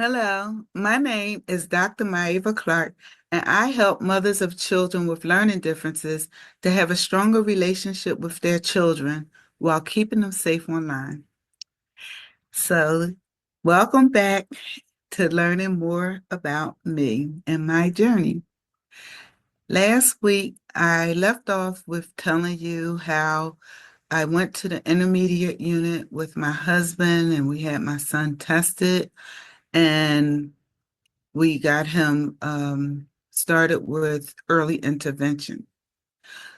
Hello, my name is Dr. Myava Clark, and I help mothers of children with learning differences to have a stronger relationship with their children while keeping them safe online. So, welcome back to learning more about me and my journey. Last week, I left off with telling you how I went to the intermediate unit with my husband and we had my son tested. And we got him started with early intervention.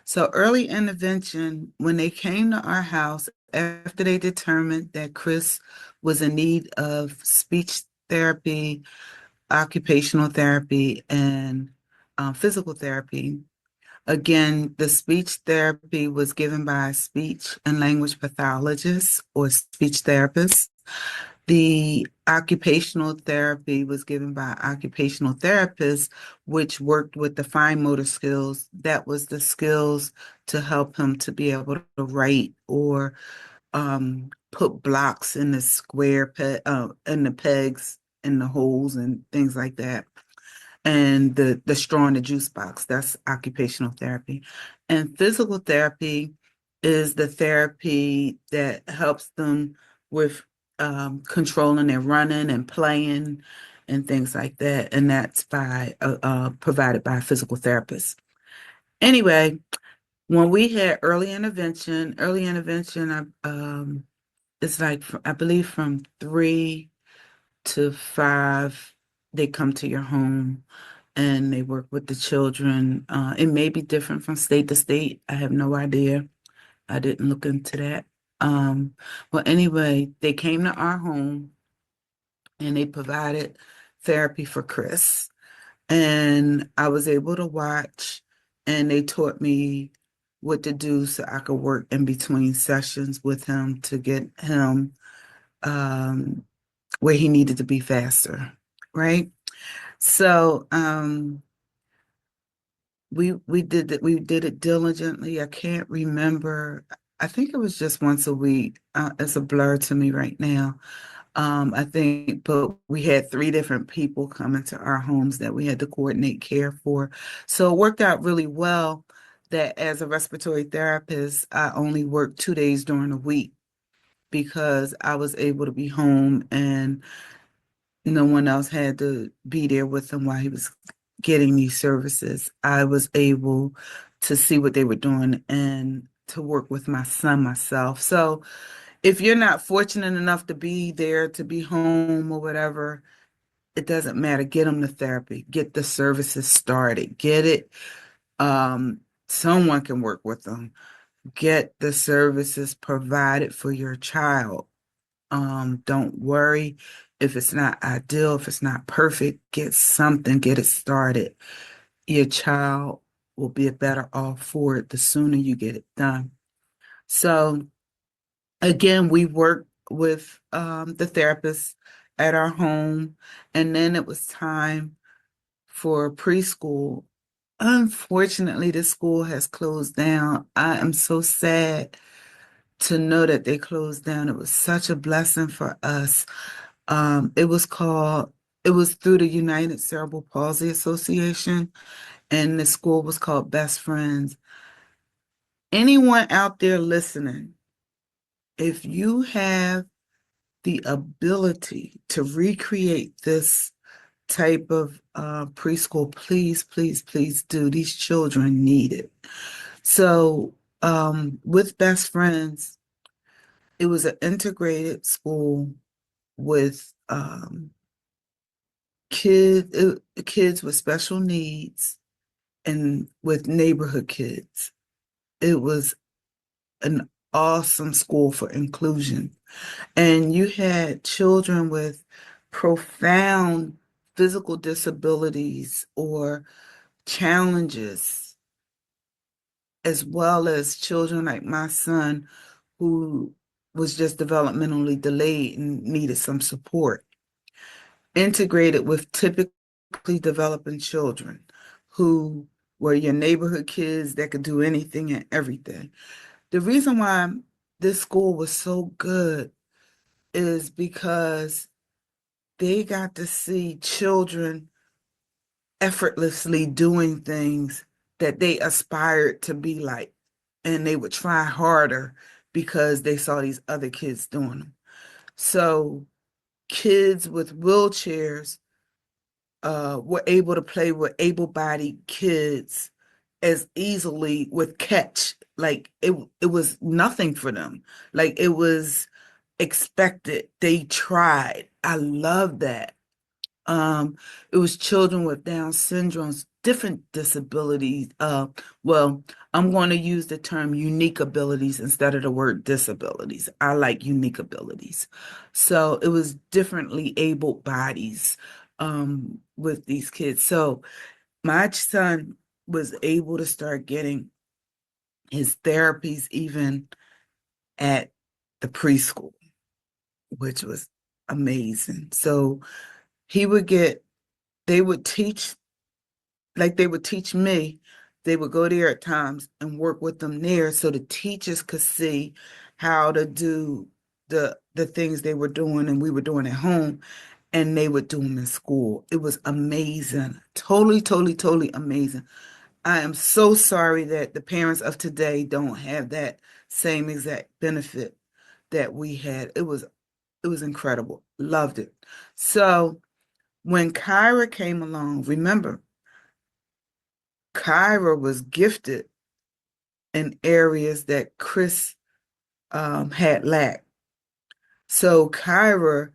So, early intervention, when they came to our house after they determined that Chris was in need of speech therapy, occupational therapy, and physical therapy, again, the speech therapy was given by a speech and language pathologist or speech therapist. The occupational therapy was given by occupational therapists, which worked with the fine motor skills. That was the skills to help him to be able to write or put blocks in the in the pegs, in the holes, and things like that. And the straw in the juice box, that's occupational therapy. And physical therapy is the therapy that helps them with controlling their running and playing and things like that. And that's by provided by a physical therapist. Anyway, when we had early intervention, it's like I believe from 3 to 5, they come to your home and they work with the children. It may be different from state to state. I have no idea. I didn't look into that. Um, well, anyway, they came to our home and they provided therapy for Chris. And I was able to watch, and they taught me what to do so I could work in between sessions with him to get him um, where he needed to be faster, right? So we did it diligently. I can't remember. I think it was just once a week. It's a blur to me right now. I think, but we had 3 different people come into our homes that we had to coordinate care for. So it worked out really well that as a respiratory therapist, I only worked 2 days during the week because I was able to be home and no one else had to be there with him while he was getting these services. I was able to see what they were doing and to work with my son myself. So if you're not fortunate enough to be there, to be home or whatever, it doesn't matter. Get them to therapy, get the services started, get it. Someone can work with them. Get the services provided for your child. Don't worry if it's not ideal, if it's not perfect, get something, get it started. Your child will be better off for it the sooner you get it done. So again, we worked with the therapist at our home, and then it was time for preschool. Unfortunately, the school has closed down. I am so sad to know that they closed down. It was such a blessing for us. It was it was through the United Cerebral Palsy Association, and the school was called Best Friends. Anyone out there listening, if you have the ability to recreate this type of preschool, please, please, please do. These children need it. So, with Best Friends, it was an integrated school with kids with special needs and with neighborhood kids. It was an awesome school for inclusion. And you had children with profound physical disabilities or challenges, as well as children like my son who was just developmentally delayed and needed some support, integrated with typically developing children who were your neighborhood kids that could do anything and everything. The reason why this school was so good is because they got to see children effortlessly doing things that they aspired to be like. And they would try harder because they saw these other kids doing them. So kids with wheelchairs were able to play with able-bodied kids as easily with catch. Like it was nothing for them. Like it was expected. They tried. I love that. Um, it was children with Down syndromes, different disabilities. Well, I'm going to use the term unique abilities instead of the word disabilities. I like unique abilities. So it was differently abled bodies with these kids. So my son was able to start getting his therapies even at the preschool, which was amazing. So he would get, they would teach like they would teach me, they would go there at times and work with them there so the teachers could see how to do the things they were doing and we were doing at home, and they would do them in school. It was amazing. Totally, totally, totally amazing. I am so sorry that the parents of today don't have that same exact benefit that we had. It was incredible. Loved it. So when Kyra came along, remember, Kyra was gifted in areas that Chris had lacked. So Kyra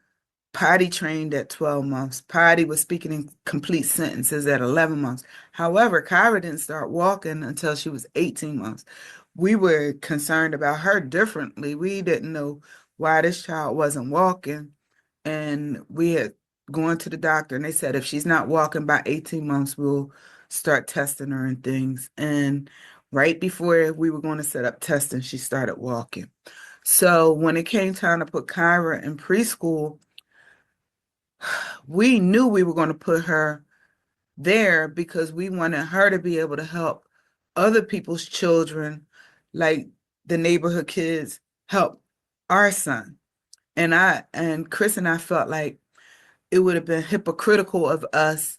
potty trained at 12 months. Potty was speaking in complete sentences at 11 months. However, Kyra didn't start walking until she was 18 months. We were concerned about her differently. We didn't know why this child wasn't walking. And we had gone to the doctor and they said if she's not walking by 18 months, we'll start testing her and things. And right before we were going to set up testing, she started walking. So when it came time to put Kyra in preschool, we knew we were going to put her there because we wanted her to be able to help other people's children, like the neighborhood kids, help our son. And Chris and I felt like it would have been hypocritical of us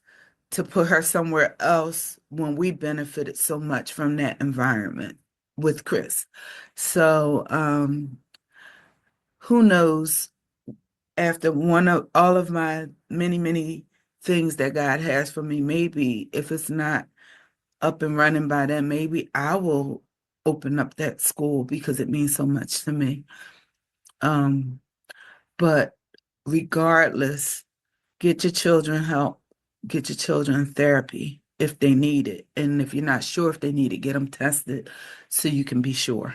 to put her somewhere else when we benefited so much from that environment with Chris. So who knows, after one of all of my many, many things that God has for me, maybe if it's not up and running by then, maybe I will open up that school because it means so much to me. Um, but regardless, get your children help, get your children therapy if they need it. And if you're not sure if they need it, get them tested so you can be sure.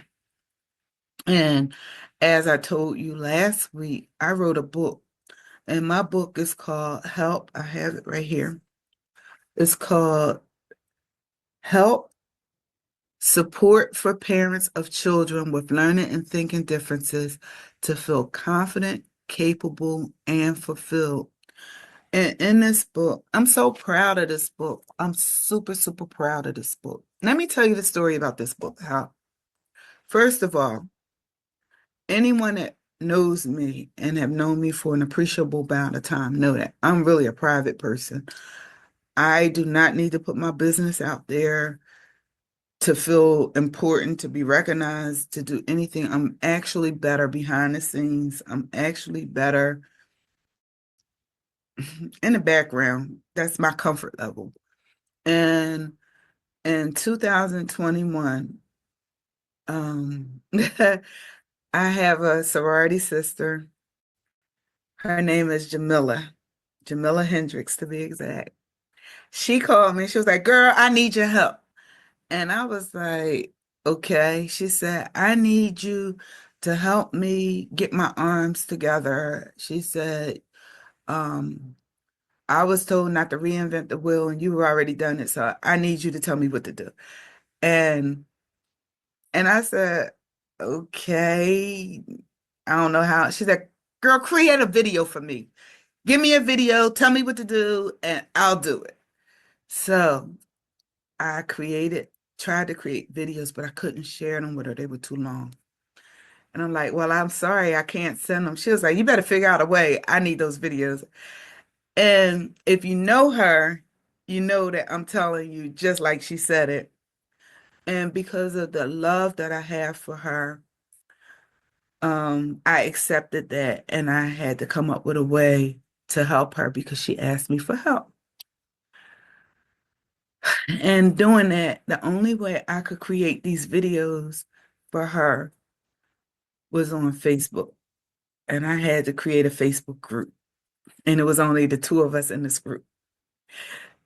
And as I told you last week, I wrote a book, and my book is called Help. I have it right here. It's called Help: Support for Parents of Children with Learning and Thinking Differences to Feel Confident, Capable, and Fulfilled. And in this book, I'm so proud of this book. I'm super, super proud of this book. Let me tell you the story about this book. How, first of all, anyone that knows me and have known me for an appreciable amount of time know that I'm really a private person. I do not need to put my business out there to feel important, to be recognized, to do anything. I'm actually better behind the scenes. I'm actually better in the background. That's my comfort level. And in 2021, I have a sorority sister. Her name is Jamila Hendricks to be exact. She called me. She was like, "Girl, I need your help." And I was like, "Okay." She said, "I need you to help me get my arms together." She said, um, "I was told not to reinvent the wheel and you've already done it. So I need you to tell me what to do." And and I said, "Okay." I don't know how. She said, "Girl, create a video for me. Give me a video, tell me what to do, and I'll do it." So I tried to create videos, but I couldn't share them with her. They were too long. And I'm like, "Well, I'm sorry, I can't send them." She was like, "You better figure out a way. I need those videos." And if you know her, you know that I'm telling you just like she said it. And because of the love that I have for her, I accepted that and I had to come up with a way to help her because she asked me for help. And doing that, the only way I could create these videos for her was on Facebook. And I had to create a Facebook group. And it was only the two of us in this group.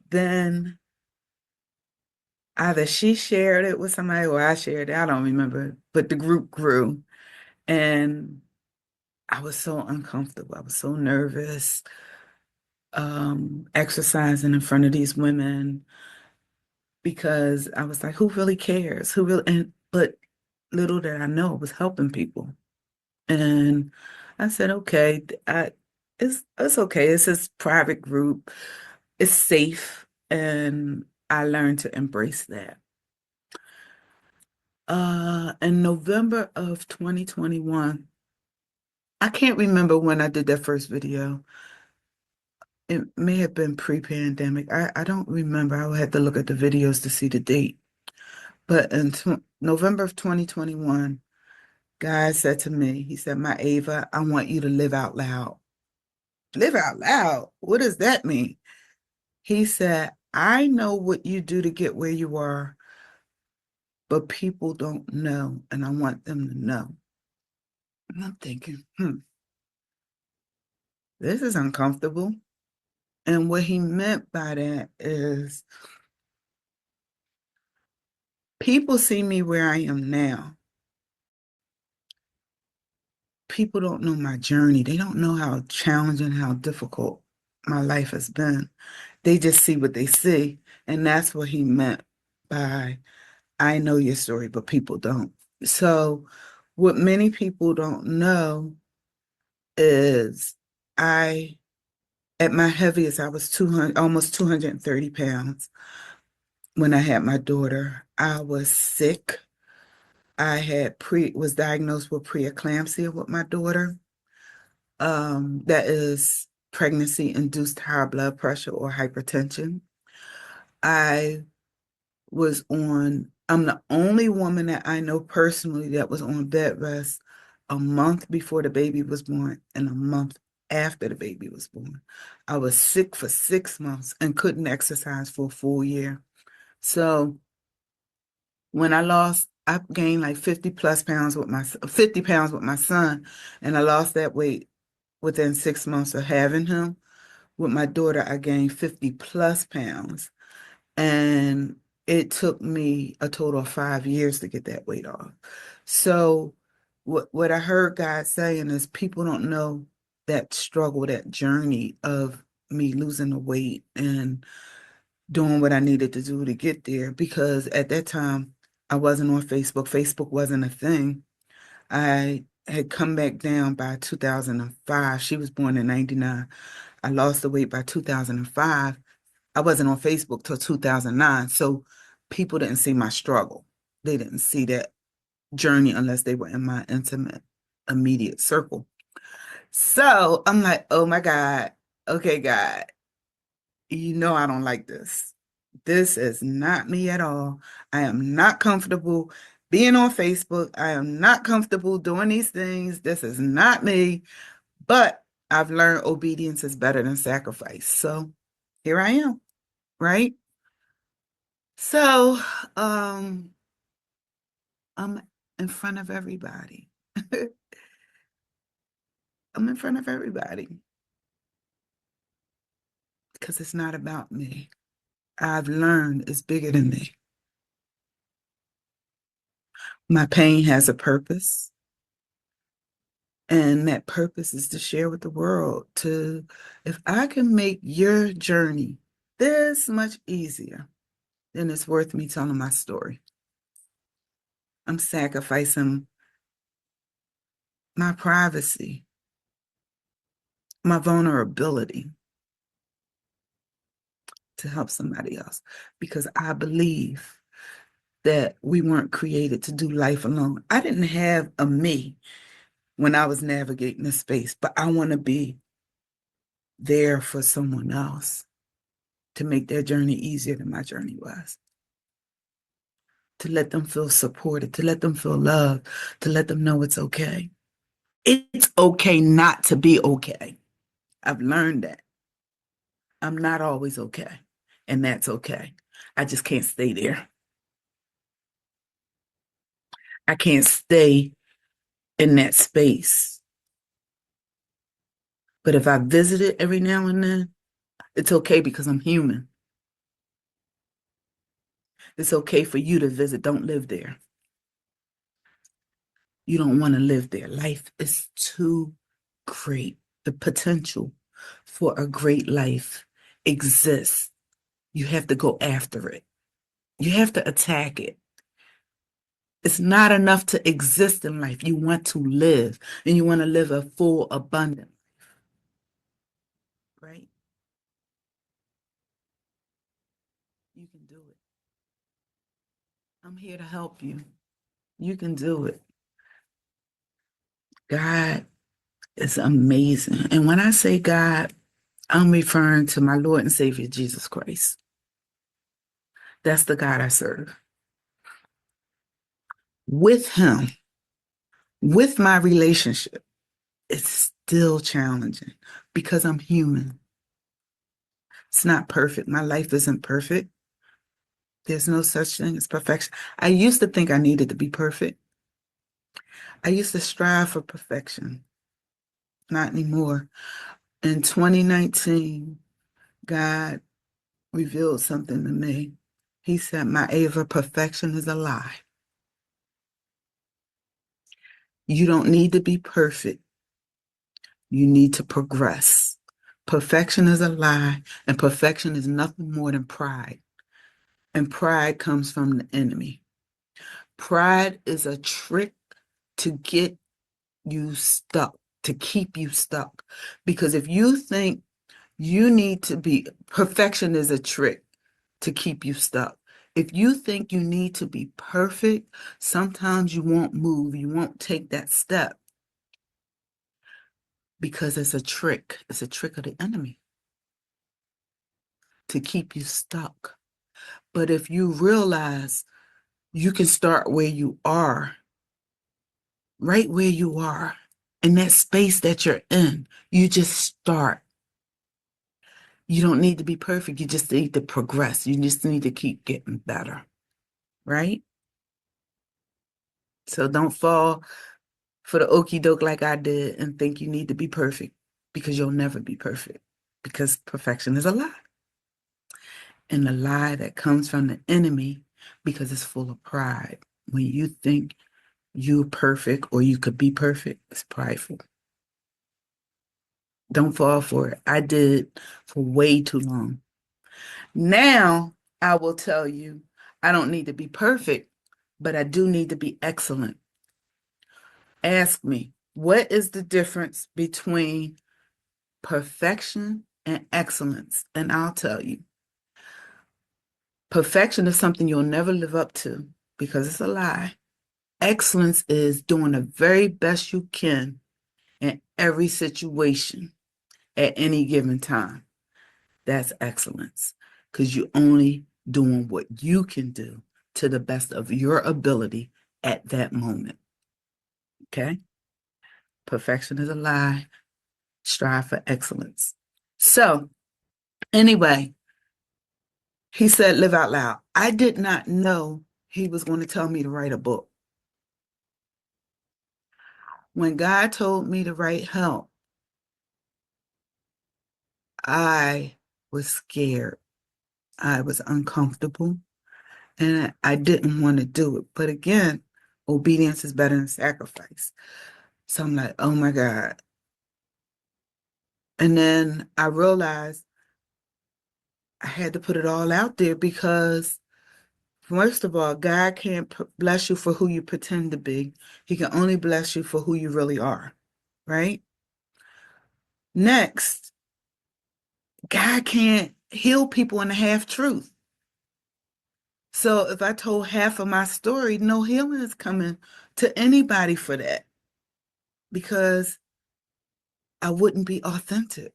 Then either she shared it with somebody or I shared it. I don't remember. But the group grew. And I was so uncomfortable. I was so nervous, exercising in front of these women because I was like, who really cares? Who really, and but little did I know it was helping people. And I said, okay, it's okay. It's this private group. It's safe. And I learned to embrace that. In November of 2021, I can't remember when I did that first video. It may have been pre-pandemic. I don't remember. I would have to look at the videos to see the date. But in November of 2021, God said to me, he said, "My Ava, I want you to live out loud." Live out loud? What does that mean? He said, I know what you do to get where you are, but people don't know, and I want them to know. And I'm thinking, this is uncomfortable. And what he meant by that is people see me where I am now. People don't know my journey. They don't know how challenging, how difficult my life has been. They just see what they see. And that's what he meant by I know your story, but people don't. So, what many people don't know is I, at my heaviest, I was 200, almost 230 pounds when I had my daughter. I was sick. I was diagnosed with preeclampsia with my daughter. That is pregnancy-induced high blood pressure or hypertension. I I'm the only woman that I know personally that was on bed rest a month before the baby was born and a month after the baby was born. I was sick for 6 months and couldn't exercise for a full year. So when I gained like 50 plus pounds 50 pounds with my son, and I lost that weight within 6 months of having him. With my daughter, I gained 50 plus pounds. And it took me a total of 5 years to get that weight off. So what I heard God saying is people don't know that struggle, that journey of me losing the weight and doing what I needed to do to get there. Because at that time, I wasn't on Facebook. Facebook wasn't a thing. I had come back down by 2005. She was born in 99. I lost the weight by 2005. I wasn't on Facebook till 2009. So people didn't see my struggle. They didn't see that journey unless they were in my intimate, immediate circle. So I'm like, oh my God. Okay, God, you know I don't like this. This is not me at all. I am not comfortable being on Facebook. I am not comfortable doing these things. This is not me. But I've learned obedience is better than sacrifice. So here I am, right? So um, I'm in front of everybody. I'm in front of everybody because it's not about me. I've learned it's bigger than me. My pain has a purpose. And that purpose is to share with the world if I can make your journey this much easier, then it's worth me telling my story. I'm sacrificing my privacy, my vulnerability to help somebody else because I believe that we weren't created to do life alone. I didn't have a me when I was navigating this space, but I want to be there for someone else to make their journey easier than my journey was. To let them feel supported, to let them feel loved, to let them know it's okay. It's okay not to be okay. I've learned that. I'm not always okay, and that's okay. I just can't stay there. I can't stay in that space. But if I visit it every now and then, it's okay because I'm human. It's okay for you to visit. Don't live there. You don't want to live there. Life is too great. The potential for a great life exists. You have to go after it. You have to attack it. It's not enough to exist in life. You want to live, and you want to live a full, abundant life, right? You can do it. I'm here to help you. You can do it. God is amazing. And when I say God, I'm referring to my Lord and Savior, Jesus Christ. That's the God I serve. With Him, with my relationship, it's still challenging because I'm human. It's not perfect. My life isn't perfect. There's no such thing as perfection. I used to think I needed to be perfect. I used to strive for perfection. Not anymore. In 2019, God revealed something to me. He said, Myava, perfection is a lie. You don't need to be perfect. You need to progress. Perfection is a lie, and perfection is nothing more than pride. And pride comes from the enemy. Pride is a trick to get you stuck, to keep you stuck. Because if you think you need to be, perfection is a trick to keep you stuck. If you think you need to be perfect, sometimes you won't move, you won't take that step because it's a trick. It's a trick of the enemy to keep you stuck. But if you realize you can start where you are, right where you are, in that space that you're in, you just start. You don't need to be perfect. You just need to progress. You just need to keep getting better, right? So don't fall for the okie doke like I did and think you need to be perfect because you'll never be perfect because perfection is a lie. And the lie that comes from the enemy because it's full of pride. When you think you're perfect or you could be perfect, it's prideful. Don't fall for it. I did for way too long. Now I will tell you, I don't need to be perfect, but I do need to be excellent. Ask me, what is the difference between perfection and excellence? And I'll tell you. Perfection is something you'll never live up to because it's a lie. Excellence is doing the very best you can in every situation at any given time. That's excellence because you're only doing what you can do to the best of your ability at that moment. Okay? Perfection is a lie. Strive for excellence. So, anyway, he said, live out loud. I did not know he was going to tell me to write a book. When God told me to write help, I was scared. I was uncomfortable and I didn't want to do it. But again, obedience is better than sacrifice. So I'm like, oh my God. And then I realized I had to put it all out there because, first of all, God can't bless you for who you pretend to be. He can only bless you for who you really are, right? Next, God can't heal people in a half truth. So if I told half of my story, no healing is coming to anybody for that because I wouldn't be authentic.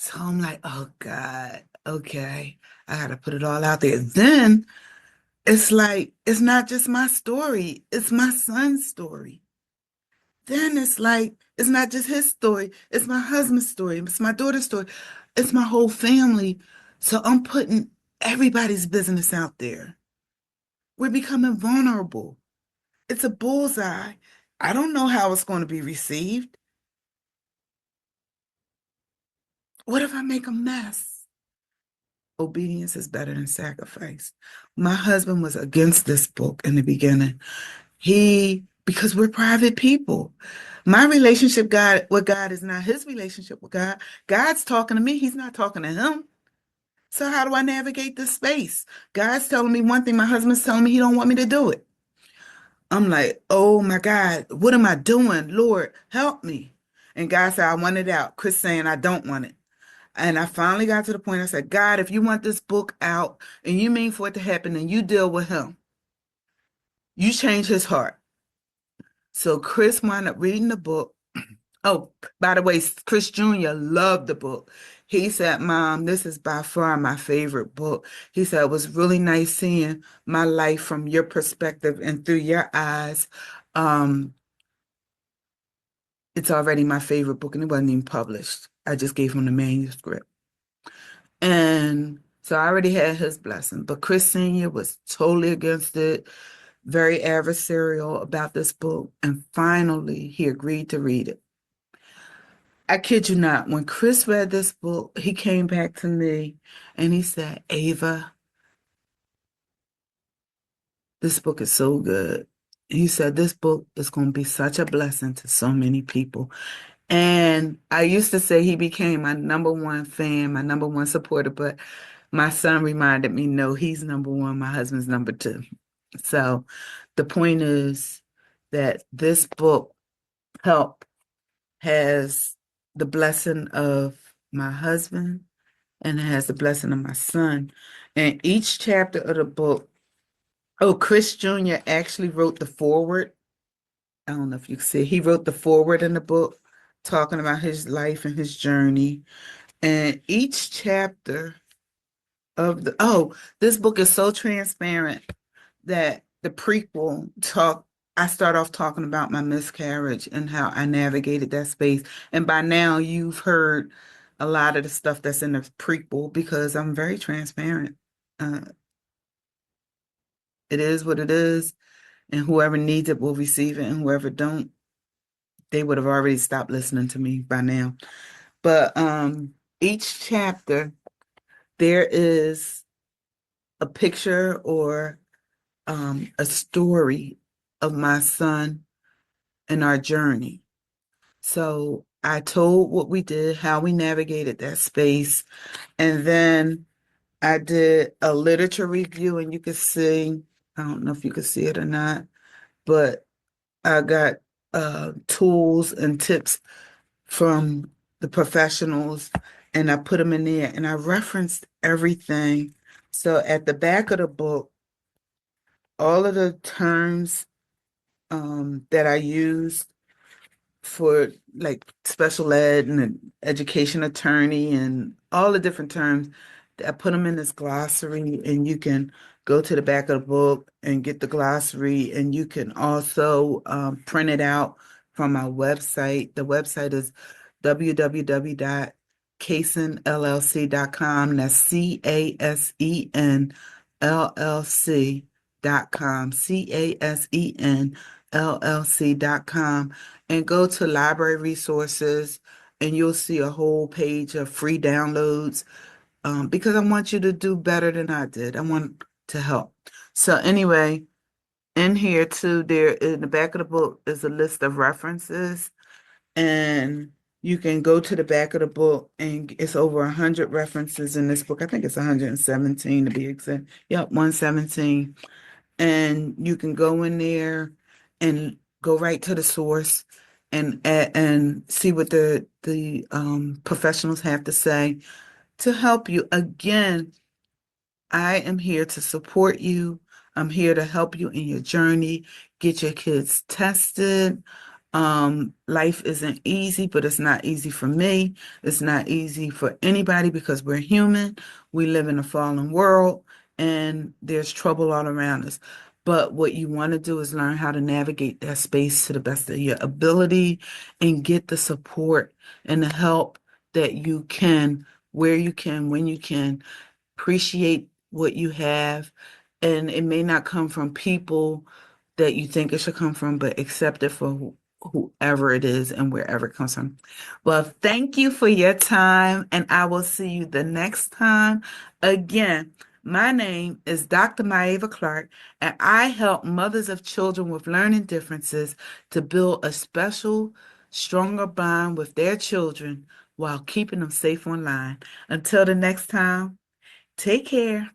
So I'm like, oh God, okay, I gotta put it all out there. Then it's like, it's not just my story, it's my son's story. Then it's like, it's not just his story, it's my husband's story, it's my daughter's story, it's my whole family. So I'm putting everybody's business out there. We're becoming vulnerable. It's a bullseye. I don't know how it's going to be received. What if I make a mess? Obedience is better than sacrifice. My husband was against this book in the beginning. Because we're private people. My relationship God with God is not his relationship with God. God's talking to me, he's not talking to him. So how do I navigate this space? God's telling me one thing, my husband's telling me he don't want me to do it. I'm like, oh my God, what am I doing? Lord, help me. And God said, I want it out. Chris saying, I don't want it. And I finally got to the point, I said, God, if you want this book out and you mean for it to happen, then you deal with him. You change his heart. So Chris wound up reading the book. Oh, by the way, Chris Jr. loved the book. He said, Mom, this is by far my favorite book. He said, it was really nice seeing my life from your perspective and through your eyes. Um, it's already my favorite book, and it wasn't even published. I just gave him the manuscript. And so I already had his blessing. But Chris Sr. was totally against it, very adversarial about this book. And finally, he agreed to read it. I kid you not, when Chris read this book, he came back to me and he said, Ava, this book is so good. He said, this book is going to be such a blessing to so many people. And I used to say he became my number one fan, my number one supporter, but my son reminded me, no, he's number one, my husband's number two. So the point is that this book help has the blessing of my husband and it has the blessing of my son. And each chapter of the book, oh, Chris Jr. actually wrote the foreword. I don't know if you can see, he wrote the foreword in the book, talking about his life and his journey. And each chapter this book is so transparent that the prequel I start off talking about my miscarriage and how I navigated that space. And by now you've heard a lot of the stuff that's in the prequel because I'm very transparent. Uh, it is what it is, and whoever needs it will receive it, and whoever don't, they would have already stopped listening to me by now. But each chapter, there is a picture or a story of my son and our journey. So I told what we did, how we navigated that space, and then I did a literature review, and you could see, I don't know if you could see it or not, but I got tools and tips from the professionals, and I put them in there, and I referenced everything. So at the back of the book, all of the terms that I used for like special ed and an education attorney and all the different terms. I put them in this glossary, and you can go to the back of the book and get the glossary, and you can also print it out from our website. The website is www.casenllc.com. That's CASENLLC.com. CASENLLC.com, and go to library resources, and you'll see a whole page of free downloads because I want you to do better than I did. I want to help. So anyway, in here too, there in the back of the book is a list of references, and you can go to the back of the book, and it's over 100 references in this book. I think it's 117 to be exact. Yep, 117. And you can go in there and go right to the source and see what the professionals have to say to help you. Again, I am here to support you. I'm here to help you in your journey, get your kids tested, Life isn't easy, but it's not easy for me. It's not easy for anybody because we're human. We live in a fallen world and there's trouble all around us. But what you want to do is learn how to navigate that space to the best of your ability and get the support and the help that you can, where you can, when you can. Appreciate what you have, and it may not come from people that you think it should come from, but accept it for whoever it is and wherever it comes from. Well, thank you for your time, and I will see you the next time. Again, my name is Dr. Myava Clark, and I help mothers of children with learning differences to build a special, stronger bond with their children while keeping them safe online. Until the next time. Take care.